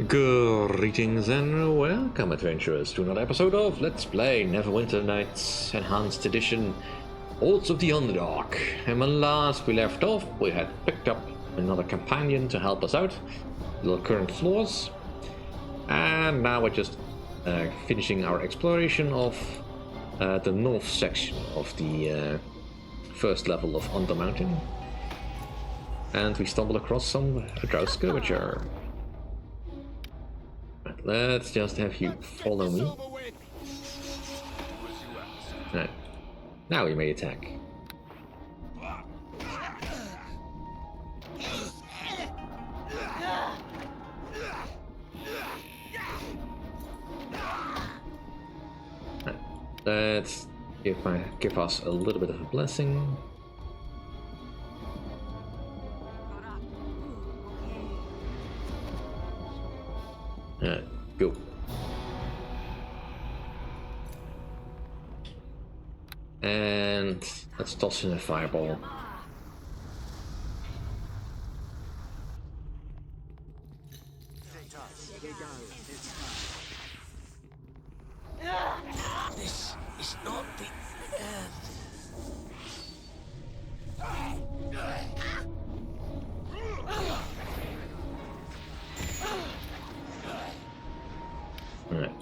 Greetings and welcome, adventurers, to another episode of Let's Play Neverwinter Nights Enhanced Edition Hordes of the Underdark. And when last we left off, we had picked up another companion to help us out, the current floors. And now we're just finishing our exploration of the north section of the first level of Undermountain. And we stumble across some drow scourger. Let's just have you follow me. Right. Now we may attack. Right. Let's give us a little bit of a blessing. Go. And let's toss in a fireball. This is not the end. Alright.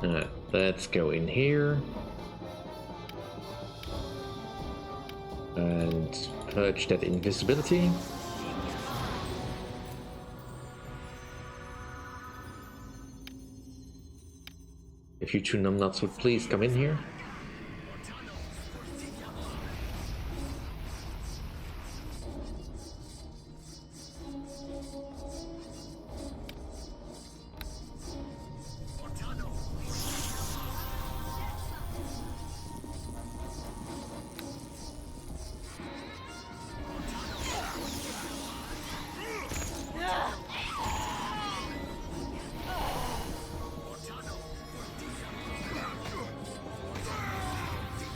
Alright, let's go in here. And purge that invisibility. If you two numbnuts would please come in here.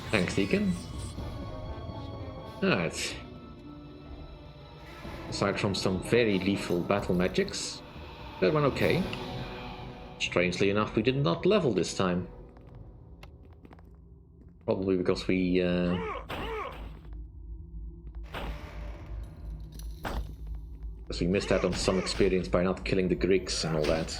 Thanks, Deacon. Alright. Aside from some very lethal battle magics, that went okay. Strangely enough, we did not level this time. Probably because we missed out on some experience by not killing the Greeks and all that.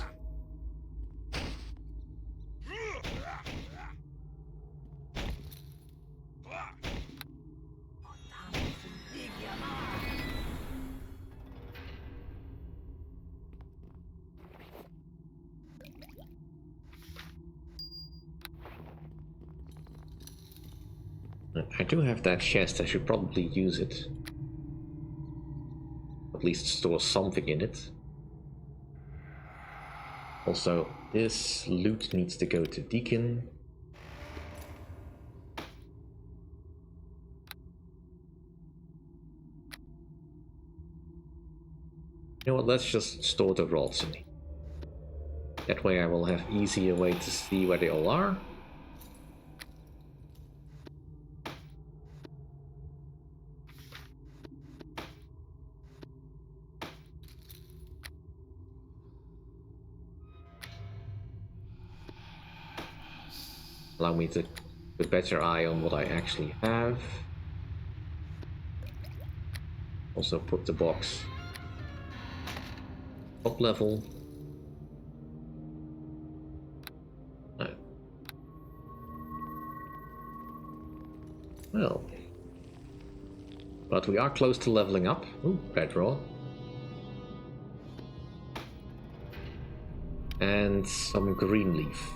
I do have that chest, I should probably use it. At least store something in it. Also, this loot needs to go to Deacon. You know what, let's just store the rods in here. That way I will have easier way to see where they all are. Allow me to keep a better eye on what I actually have. Also put the box top level. No. Well. But we are close to leveling up. Ooh, red raw. And some green leaf.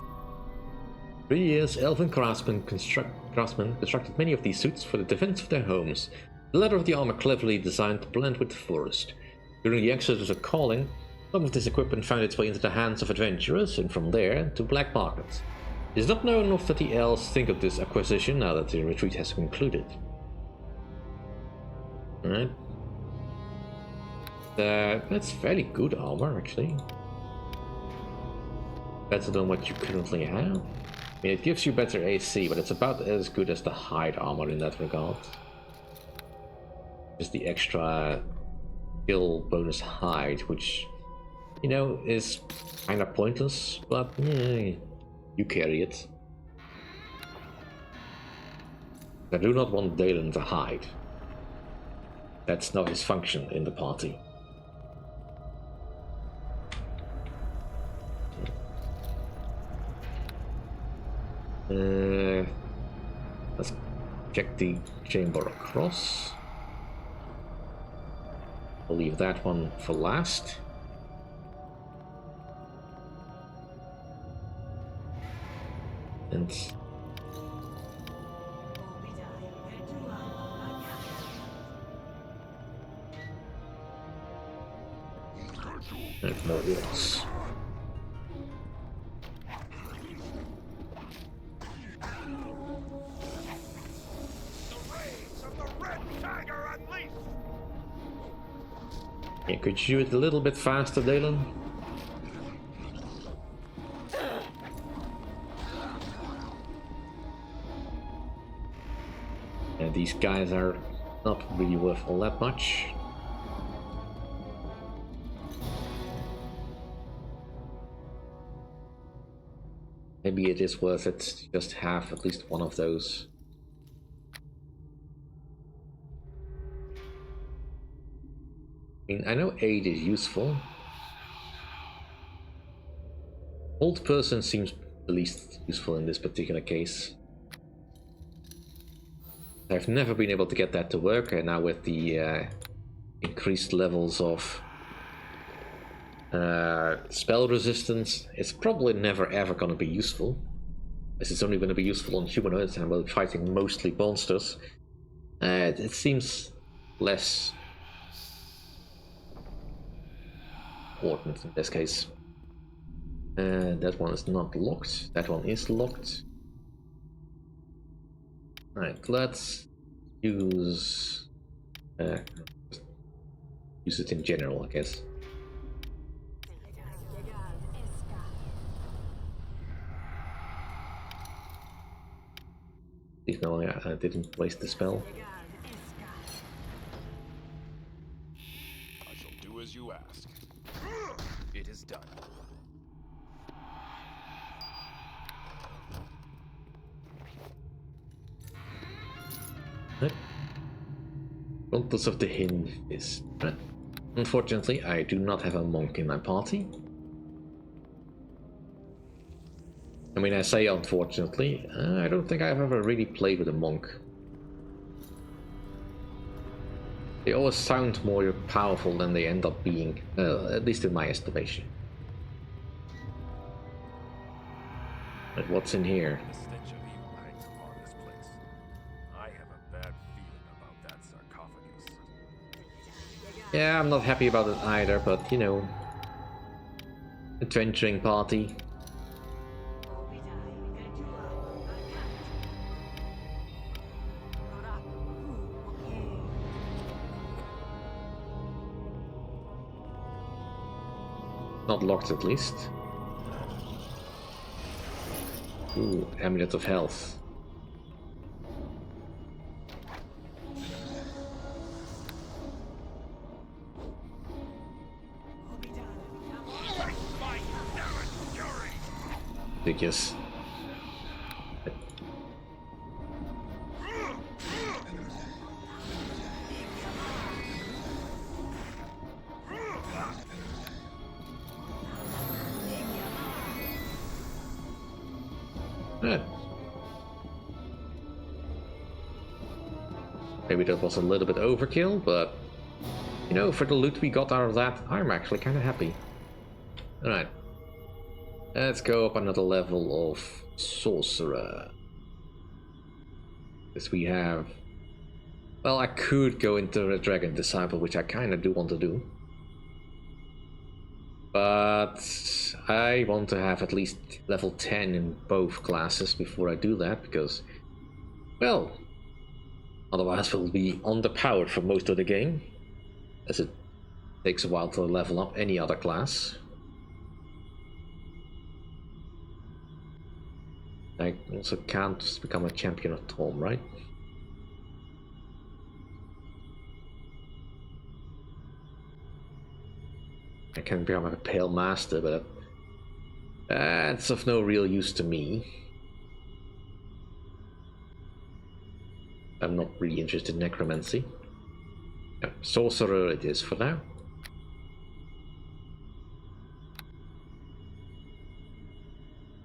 3 years, elven craftsmen constructed many of these suits for the defense of their homes. The leather of the armor cleverly designed to blend with the forest. During the exodus of Calling, some of this equipment found its way into the hands of adventurers, and from there to black markets. It is not known what the elves think of this acquisition now that the retreat has concluded. Alright. That's fairly good armor, actually. Better than what you currently have. I mean, it gives you better AC, but it's about as good as the hide armor in that regard. Just the extra skill bonus hide, which, you know, is kind of pointless, but you carry it. I do not want Dalen to hide. That's not his function in the party. Let's check the chamber across. I'll leave that one for last. And more walls. Yeah, could you do it a little bit faster, Dalen? Yeah, these guys are not really worth all that much. Maybe it is worth it to just have at least one of those. I mean, I know aid is useful. Old person seems the least useful in this particular case. I've never been able to get that to work, and now with the increased levels of spell resistance, it's probably never ever going to be useful. As it's only going to be useful on humanoids, and we're fighting mostly monsters. It seems less important in this case. That one is not locked. That one is locked. Right, let's use it in general, I guess. Please no, I didn't waste the spell. I shall do as you ask. It is done. Frontless of the Hin is. Unfortunately, I do not have a monk in my party. I mean, I say unfortunately, I don't think I've ever really played with a monk. They always sound more powerful than they end up being, at least in my estimation. But what's in here? The stench of evil hangs upon this place. I have a bad feeling about that sarcophagus. Yeah, I'm not happy about it either, but you know, adventuring party. Not locked at least. Ooh, Amulet of Health. Ridiculous. Maybe that was a little bit overkill, but you know, for the loot we got out of that, I'm actually kind of happy. Alright. Let's go up another level of Sorcerer. Because we have... Well, I could go into the Dragon Disciple, which I kind of do want to do. But I want to have at least level 10 in both classes before I do that, because, well, Otherwise we'll be underpowered for most of the game, as it takes a while to level up any other class. I also can't become a champion of Tom, right? I can become a Pale Master, but that's of no real use to me. I'm not really interested in necromancy. Yeah, sorcerer it is for now.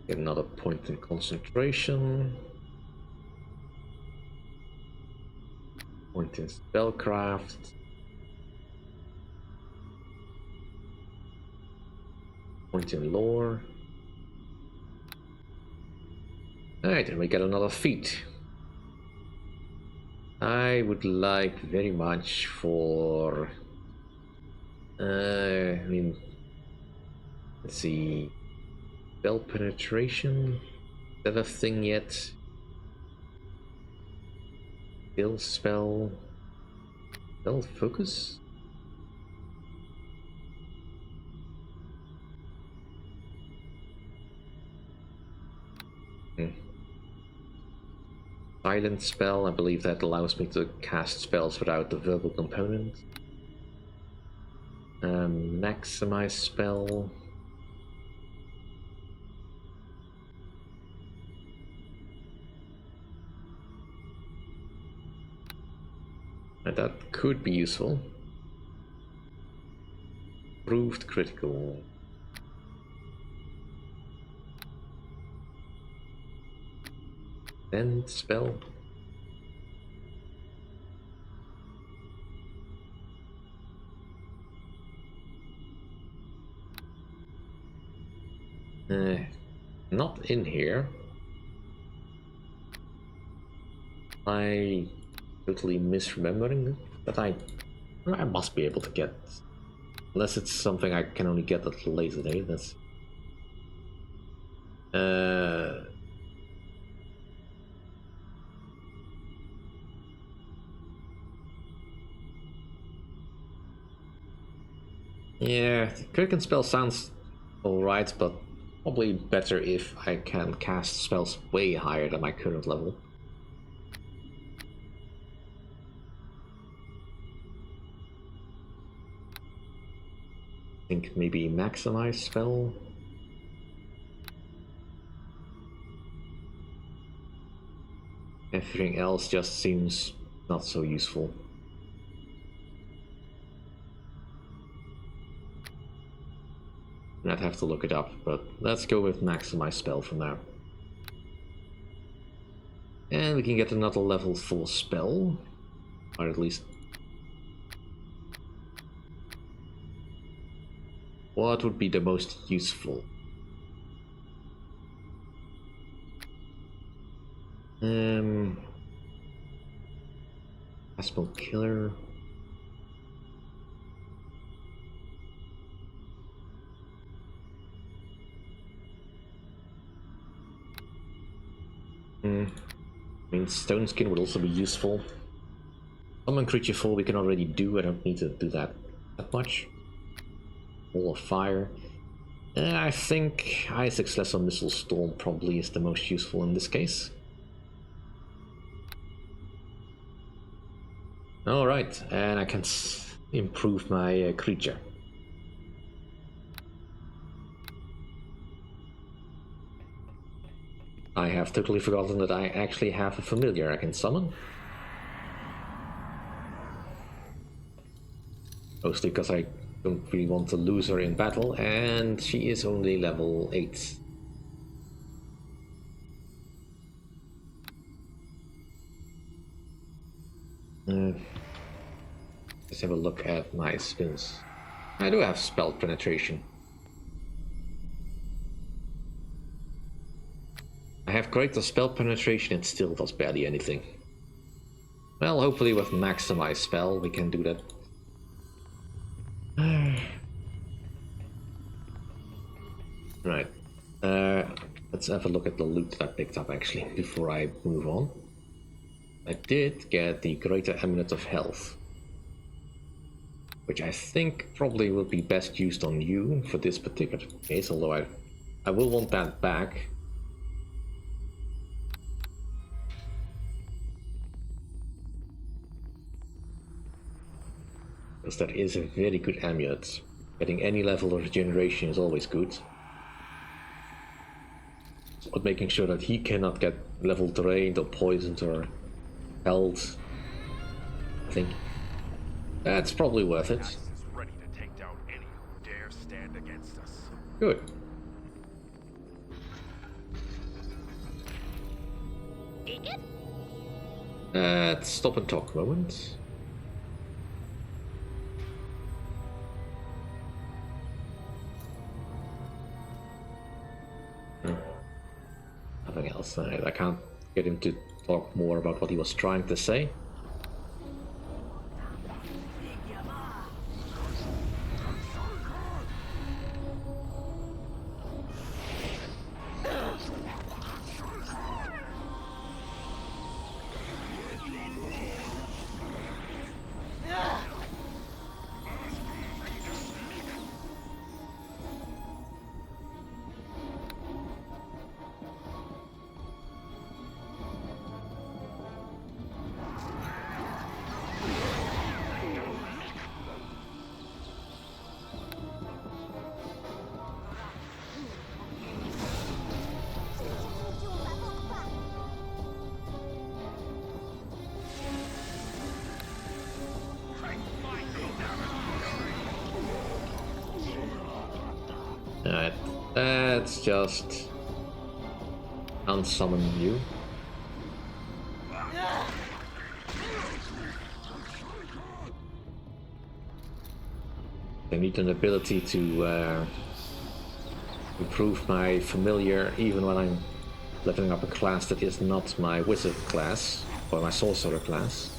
Get another point in concentration. Point in spellcraft. Point in lore. Alright, and we get another feat. I would like very much for... I mean... Let's see... Spell penetration? Is that a thing yet? Skill spell... Spell focus? Silent spell, I believe that allows me to cast spells without the verbal component. Maximize spell. And that could be useful. Proved critical. End spell. Not in here. I totally misremembering it, but I must be able to get, unless it's something I can only get at a later date. That's yeah, Cleric spell sounds alright, but probably better if I can cast spells way higher than my current level. I think maybe maximize spell. Everything else just seems not so useful. I'd have to look it up, but let's go with maximize spell for now. And we can get another level 4 spell, or at least... What would be the most useful? Spell killer. I mean, Stone Skin would also be useful. Summon creature 4 we can already do, I don't need to do that much. Wall of Fire. I think Isaac's Lesser Missile Storm probably is the most useful in this case. Alright, and I can improve my creature. I have totally forgotten that I actually have a familiar I can summon. Mostly because I don't really want to lose her in battle, and she is only level 8. Let's have a look at my spells. I do have spell penetration. I have greater spell penetration, it still does barely anything. Well, hopefully with maximize spell we can do that. Right. Let's have a look at the loot that I picked up actually, before I move on. I did get the Greater Amulet of Health, which I think probably will be best used on you for this particular case, although I will want that back. Because that is a very good amulet. Getting any level of regeneration is always good. But making sure that he cannot get level drained or poisoned or held, I think that's probably worth it. Is ready to take down any who dare stand against us. Good. Stop and talk moment. Nothing else. I can't get him to talk more about what he was trying to say. Alright, let's just unsummon you. I need an ability to improve my familiar even when I'm leveling up a class that is not my wizard class or my sorcerer class.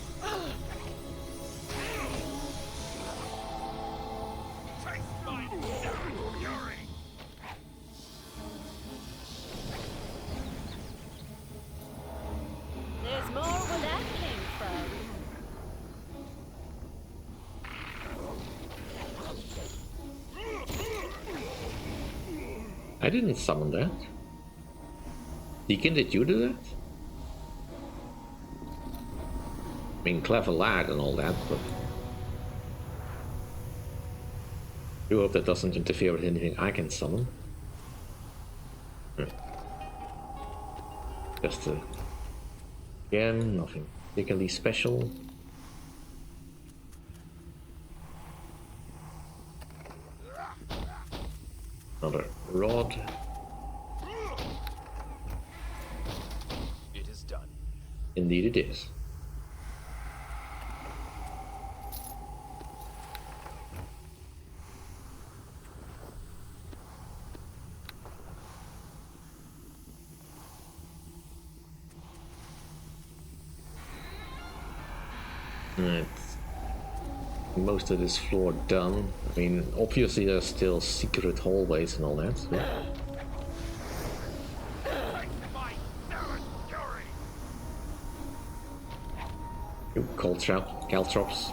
There's more where that came from. I didn't summon that. Deacon, did you do that? I mean, clever lad and all that, but I do hope that doesn't interfere with anything I can summon. Just again, nothing particularly special. Another rod. It is done. Indeed it is. Right. Most of this floor done. I mean, obviously there's still secret hallways and all that. So. You caltrops.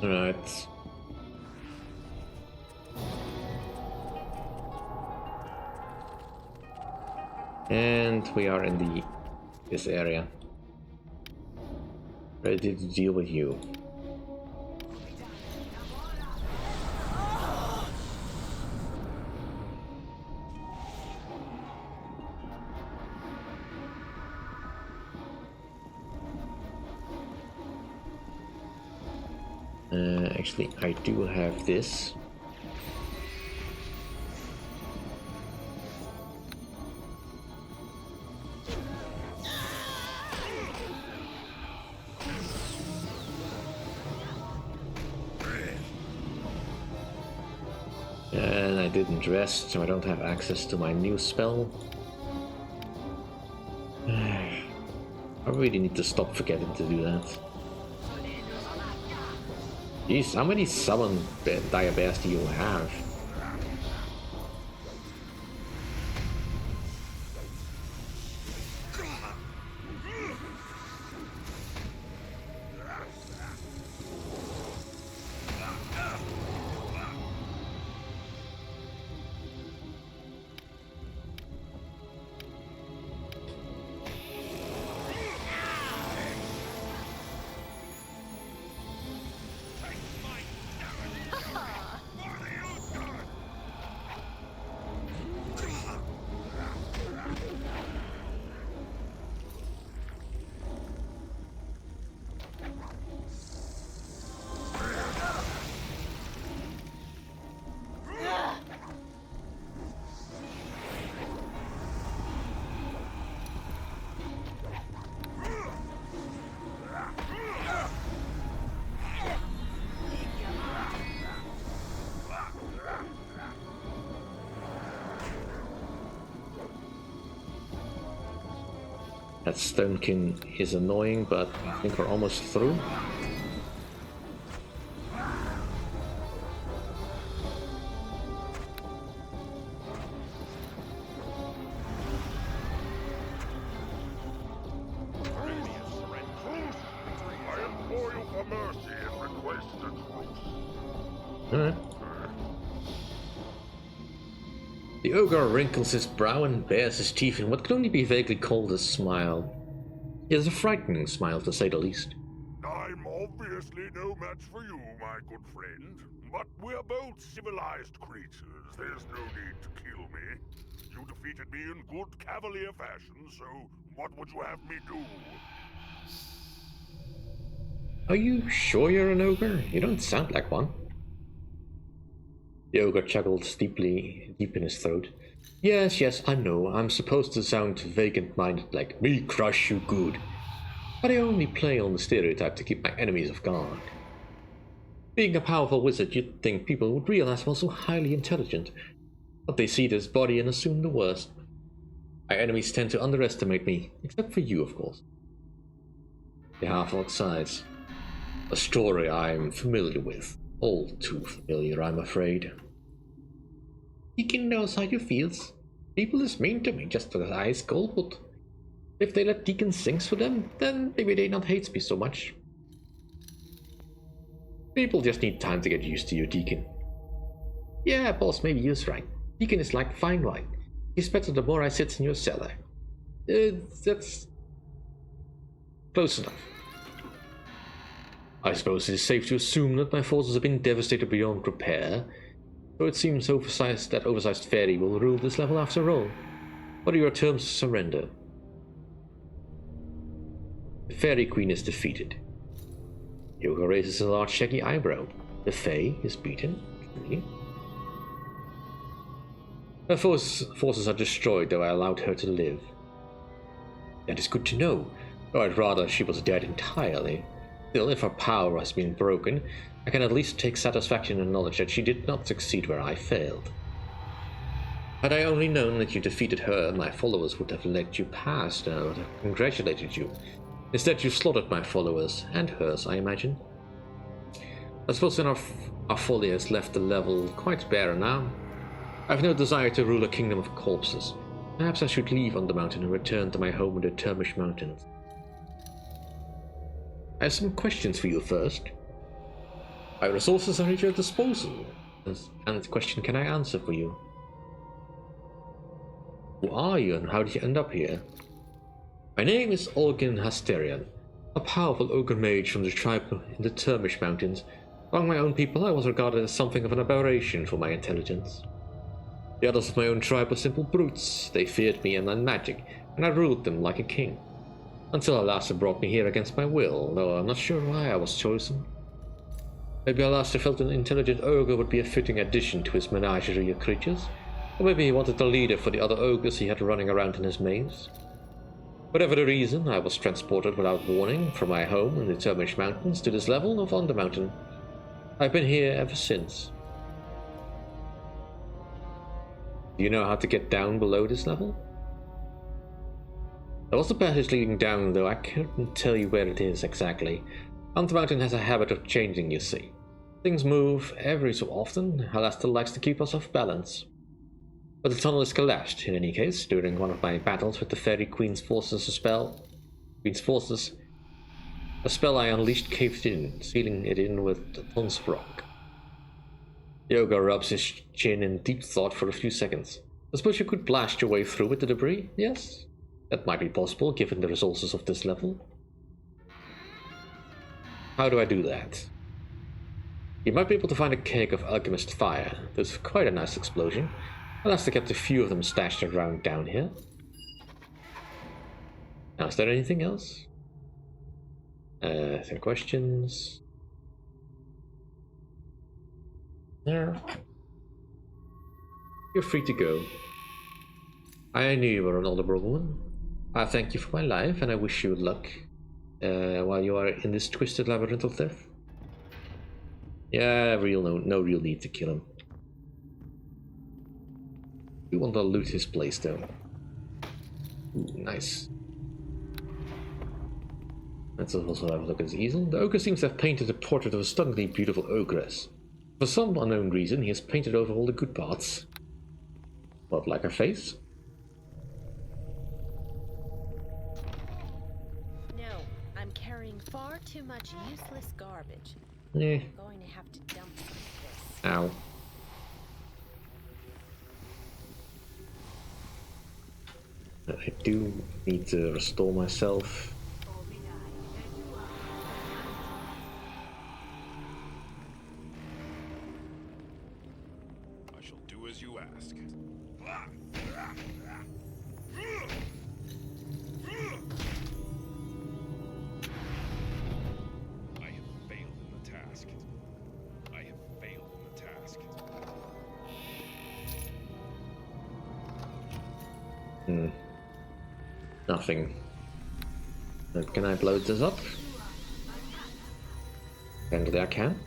Right. And we are in this area. Ready to deal with you. Actually, I do have this. And I didn't rest, so I don't have access to my new spell. I really need to stop forgetting to do that. Jeez, how many summon dire bears do you have? That Stonekin is annoying, but I think we're almost through. The ogre wrinkles his brow and bares his teeth in what can only be vaguely called a smile. It is a frightening smile, to say the least. I'm obviously no match for you, my good friend. But we're both civilized creatures. There's no need to kill me. You defeated me in good cavalier fashion, so what would you have me do? Are you sure you're an ogre? You don't sound like one. The ogre chuckled deep in his throat. Yes, I know. I'm supposed to sound vacant-minded like, me crush you good. But I only play on the stereotype to keep my enemies off guard. Being a powerful wizard, you'd think people would realize I'm also highly intelligent. But they see this body and assume the worst. My enemies tend to underestimate me, except for you, of course. The half-orc sighs. A story I'm familiar with. All too familiar, I'm afraid. Deacon knows how you feels. People is mean to me just as I is cold, but if they let Deacon sings for them, then maybe they not hates me so much. People just need time to get used to you, Deacon. Yeah, boss, maybe you're right. Deacon is like fine wine. He's better the more I sit in your cellar. That's close enough. I suppose it is safe to assume that my forces have been devastated beyond repair, so it seems that oversized fairy will rule this level after all. What are your terms of surrender? The fairy queen is defeated. Yoga raises a large shaggy eyebrow. The fae is beaten. Really? Her forces are destroyed, though I allowed her to live. That is good to know, though I'd rather she was dead entirely. Still, if her power has been broken, I can at least take satisfaction in the knowledge that she did not succeed where I failed. Had I only known that you defeated her, my followers would have let you pass and I would have congratulated you. Instead, you slaughtered my followers, and hers, I imagine. I suppose then our folly has left the level quite barren now. I have no desire to rule a kingdom of corpses. Perhaps I should leave Undermountain and return to my home in the Termish Mountains. I have some questions for you first. My resources are at your disposal, and the question can I answer for you? Who are you and how did you end up here? My name is Olgin Hasterian, a powerful Ogre-Mage from the tribe in the Termish Mountains. Among my own people, I was regarded as something of an aberration for my intelligence. The others of my own tribe were simple brutes. They feared me and my magic, and I ruled them like a king. Until alas brought me here against my will, though I'm not sure why I was chosen. Maybe alas felt an intelligent ogre would be a fitting addition to his menagerie of creatures, or maybe he wanted a leader for the other ogres he had running around in his maze. Whatever the reason, I was transported without warning from my home in the Termish Mountains to this level of Undermountain. I've been here ever since. Do you know how to get down below this level? There was a passage leading down, though I couldn't tell you where it is exactly. Undermountain has a habit of changing, you see. Things move every so often, Alastair likes to keep us off balance. But the tunnel is collapsed, in any case, during one of my battles with the Fairy Queen's forces. A spell I unleashed caved in, sealing it in with tons of rock. The ogre rubs his chin in deep thought for a few seconds. I suppose you could blast your way through with the debris, yes? That might be possible, given the resources of this level. How do I do that? You might be able to find a keg of alchemist fire. There's quite a nice explosion. Alastair kept a few of them stashed around down here. Now, is there anything else? Some questions? Yeah. You're free to go. I knew you were an honorable woman. I thank you for my life, and I wish you luck while you are in this twisted labyrinth of death. Yeah, no real need to kill him. We want to loot his place, though. Ooh, nice. Let's also have a look at his easel. The ogre seems to have painted a portrait of a stunningly beautiful ogress. For some unknown reason, he has painted over all the good parts. What, like her face? No, I'm carrying far too much useless garbage. Eh. I'm going to have to dump some of this. Ow. I do need to restore myself. I shall do as you ask. I have failed in the task. I have failed in the task. Nothing. Can I blow this up? Apparently I can.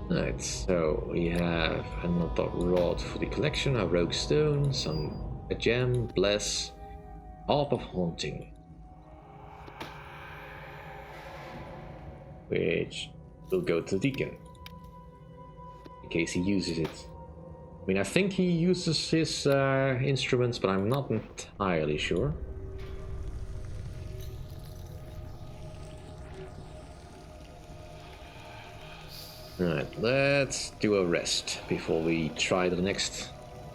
Right, so we have another rod for the collection, a rogue stone, a gem, bless, harp of haunting, which will go to the deacon in case he uses it. I mean, I think he uses his instruments, but I'm not entirely sure. Alright, let's do a rest before we try the next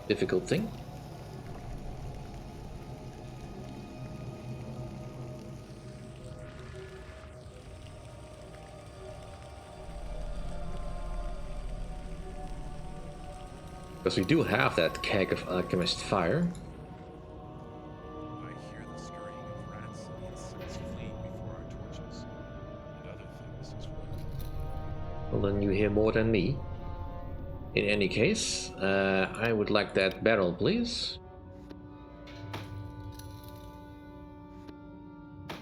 difficult thing. Because we do have that keg of alchemist fire. I hear the scurrying of rats and insects fleeing before our torches, and other things as well. Well, then you hear more than me. In any case, I would like that barrel, please.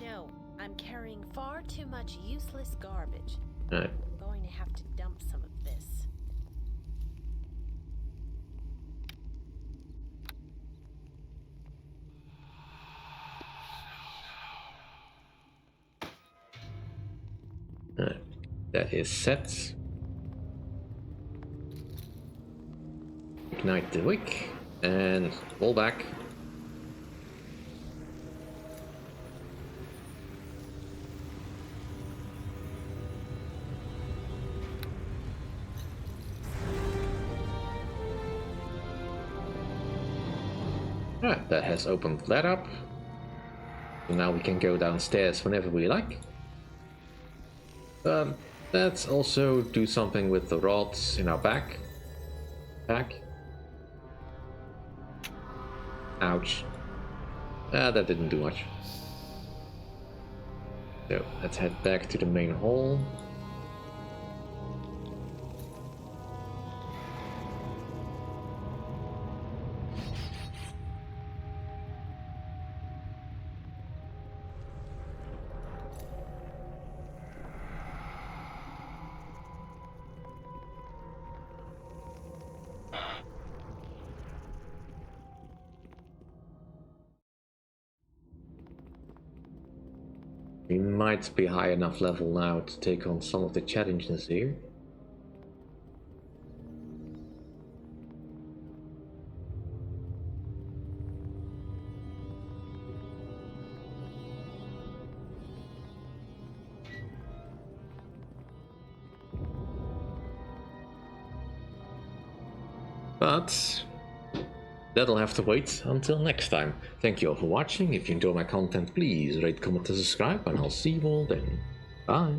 No, I'm carrying far too much useless garbage. Alright. I'm going to have to dump some of this. Alright. That is set. Ignite the wick and roll back. Alright, that has opened that up. So now we can go downstairs whenever we like. Let's also do something with the rods in our pack. Ouch. That didn't do much. So let's head back to the main hall. We might be high enough level now to take on some of the challenges here. But that'll have to wait until next time. Thank you all for watching. If you enjoy my content, please rate, comment, and subscribe, and I'll see you all then. Bye.